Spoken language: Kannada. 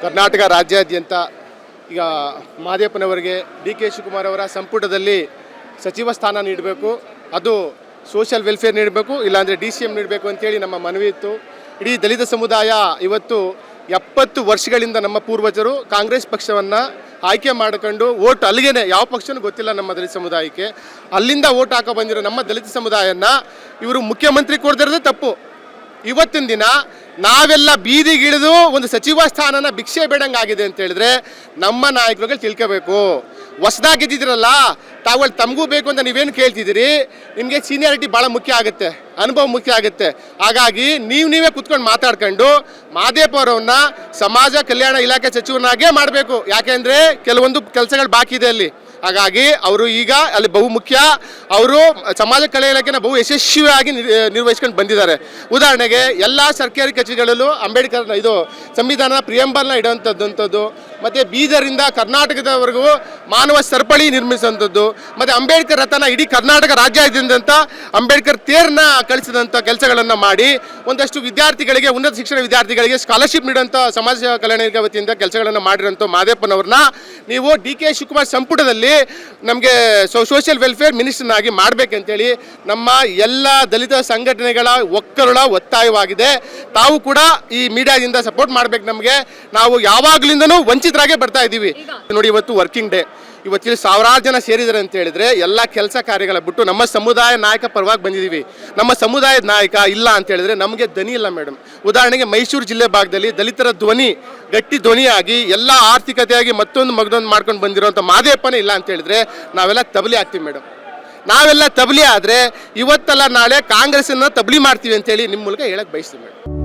ಕರ್ನಾಟಕ ರಾಜ್ಯಾದ್ಯಂತ ಈಗ ಮಹದೇವಪ್ಪನವರಿಗೆ ಡಿ ಕೆ ಶಿವಕುಮಾರ್ ಅವರ ಸಂಪುಟದಲ್ಲಿ ಸಚಿವ ಸ್ಥಾನ ನೀಡಬೇಕು, ಅದು ಸೋಷಿಯಲ್ ವೆಲ್ಫೇರ್ ನೀಡಬೇಕು, ಇಲ್ಲಾಂದರೆ DCM ನೀಡಬೇಕು ಅಂತೇಳಿ ನಮ್ಮ ಮನವಿ ಇತ್ತು. ಇಡೀ ದಲಿತ ಸಮುದಾಯ ಇವತ್ತು 70 ವರ್ಷಗಳಿಂದ ನಮ್ಮ ಪೂರ್ವಜರು ಕಾಂಗ್ರೆಸ್ ಪಕ್ಷವನ್ನು ಆಯ್ಕೆ ಮಾಡಿಕೊಂಡು ಓಟ್ ಅಲ್ಲಿಗೆ ಯಾವ ಪಕ್ಷನೂ ಗೊತ್ತಿಲ್ಲ ನಮ್ಮ ದಲಿತ ಸಮುದಾಯಕ್ಕೆ, ಅಲ್ಲಿಂದ ಓಟ್ ಹಾಕೋ ಬಂದಿರೋ ನಮ್ಮ ದಲಿತ ಸಮುದಾಯನ ಇವರು ಮುಖ್ಯಮಂತ್ರಿ ಕೊಡ್ದಿರೋದೇ ತಪ್ಪು. ಇವತ್ತಿನ ದಿನ ನಾವೆಲ್ಲ ಬೀದಿಗಿಳಿದು ಒಂದು ಸಚಿವ ಸ್ಥಾನನ ಭಿಕ್ಷೆ ಬೇಡಂಗಾಗಿದೆ ಅಂತ ಹೇಳಿದ್ರೆ ನಮ್ಮ ನಾಯಕರುಗಳು ತಿಳ್ಕೋಬೇಕು. ಹೊಸದಾಗಿದ್ದಿದ್ರಲ್ಲ ತಾವುಗಳು ತಮಗೂ ಬೇಕು ಅಂತ ನೀವೇನು ಕೇಳ್ತಿದ್ದೀರಿ, ನಿಮಗೆ ಸೀನಿಯಾರಿಟಿ ಭಾಳ ಮುಖ್ಯ ಆಗುತ್ತೆ, ಅನುಭವ ಮುಖ್ಯ ಆಗುತ್ತೆ. ಹಾಗಾಗಿ ನೀವೇ ಕುತ್ಕೊಂಡು ಮಾತಾಡ್ಕೊಂಡು ಮಹದೇವಪ್ಪ ಅವರನ್ನ ಸಮಾಜ ಕಲ್ಯಾಣ ಇಲಾಖೆ ಸಚಿವನಾಗೇ ಮಾಡಬೇಕು. ಯಾಕೆಂದರೆ ಕೆಲವೊಂದು ಕೆಲಸಗಳು ಬಾಕಿ ಇದೆ ಅಲ್ಲಿ. ಹಾಗಾಗಿ ಅವರು ಈಗ ಅಲ್ಲಿ ಬಹು ಮುಖ್ಯ, ಅವರು ಸಮಾಜ ಕಲ್ಯಾಣ ಇಲಾಖೆನ ಬಹು ಯಶಸ್ವಿಯಾಗಿ ನಿರ್ವಹಿಸ್ಕೊಂಡು ಬಂದಿದ್ದಾರೆ. ಉದಾಹರಣೆಗೆ ಎಲ್ಲ ಸರ್ಕಾರಿ ಕಚೇರಿಗಳಲ್ಲೂ ಅಂಬೇಡ್ಕರ್ ಇದು ಸಂವಿಧಾನ ಪ್ರಿಯಂಬಲ್ನ ಇಡುವಂಥದ್ದು, ಮತ್ತು ಬೀದರಿಂದ ಕರ್ನಾಟಕದವರೆಗೂ ಮಾನವ ಸರಪಳಿ ನಿರ್ಮಿಸುವಂಥದ್ದು, ಮತ್ತು ಅಂಬೇಡ್ಕರ್ ರಥನ ಇಡೀ ಕರ್ನಾಟಕ ರಾಜ್ಯಾದ್ಯಂತ ಅಂಬೇಡ್ಕರ್ ತೇರ್ನ ಕಳಿಸಿದಂಥ ಕೆಲಸಗಳನ್ನು ಮಾಡಿ ಒಂದಷ್ಟು ವಿದ್ಯಾರ್ಥಿಗಳಿಗೆ, ಉನ್ನತ ಶಿಕ್ಷಣ ವಿದ್ಯಾರ್ಥಿಗಳಿಗೆ ಸ್ಕಾಲರ್ಶಿಪ್ ನೀಡುವಂಥ ಸಮಾಜ ಕಲ್ಯಾಣ ಇಲಾಖೆ ವತಿಯಿಂದ ಕೆಲಸಗಳನ್ನು ಮಾಡಿರೋಂಥ ಮಹದೇವಪ್ಪನವ್ರನ್ನ ನೀವು ಡಿ ಕೆ ಶಿವಕುಮಾರ್ ಸಂಪುಟದಲ್ಲಿ ನಮಗೆ ಸೋಷಿಯಲ್ ವೆಲ್ಫೇರ್ ಮಿನಿಸ್ಟರ್ನಾಗಿ ಮಾಡಬೇಕಂತೇಳಿ ನಮ್ಮ ಎಲ್ಲ ದಲಿತ ಸಂಘಟನೆಗಳ ಒತ್ತಾಯವಾಗಿದೆ. ತಾವು ಕೂಡ ಈ ಮೀಡಿಯಾದಿಂದ ಸಪೋರ್ಟ್ ಮಾಡಬೇಕು. ನಮಗೆ ನಾವು ಯಾವಾಗಲಿಂದನೂ ವಂಚಿತರಾಗೇ ಬರ್ತಾ ಇದ್ದೀವಿ. ನೋಡಿ, ಇವತ್ತು ವರ್ಕಿಂಗ್ ಡೇ, ಇವತ್ತಿಲ್ಲಿ ಸಾವಿರಾರು ಜನ ಸೇರಿದ್ದಾರೆ ಅಂತ ಹೇಳಿದ್ರೆ ಎಲ್ಲ ಕೆಲಸ ಕಾರ್ಯಗಳ ಬಿಟ್ಟು ನಮ್ಮ ಸಮುದಾಯ ನಾಯಕ ಪರವಾಗಿ ಬಂದಿದ್ದೀವಿ. ನಮ್ಮ ಸಮುದಾಯದ ನಾಯಕ ಇಲ್ಲ ಅಂತ ಹೇಳಿದ್ರೆ ನಮಗೆ ಧ್ವನಿ ಇಲ್ಲ ಮೇಡಮ್. ಉದಾಹರಣೆಗೆ ಮೈಸೂರು ಜಿಲ್ಲೆ ಭಾಗದಲ್ಲಿ ದಲಿತರ ಧ್ವನಿ ಗಟ್ಟಿ ಧ್ವನಿಯಾಗಿ ಎಲ್ಲ ಆರ್ಥಿಕತೆಯಾಗಿ ಮತ್ತೊಂದು ಮಾಡ್ಕೊಂಡು ಬಂದಿರೋಂಥ ಮಹದೇವಪ್ಪನೇ ಇಲ್ಲ ಅಂತ ಹೇಳಿದ್ರೆ ನಾವೆಲ್ಲ ತಬಲಿ ಆಗ್ತೀವಿ ಮೇಡಮ್. ನಾವೆಲ್ಲ ತಬಲಿ ಆದರೆ ಇವತ್ತಲ್ಲ ನಾಳೆ ಕಾಂಗ್ರೆಸ್ಸನ್ನು ತಬಲಿ ಮಾಡ್ತೀವಿ ಅಂತೇಳಿ ನಿಮ್ಮ ಮೂಲಕ ಹೇಳಕ್ಕೆ ಬಯಸ್ತೀವಿ ಮೇಡಮ್.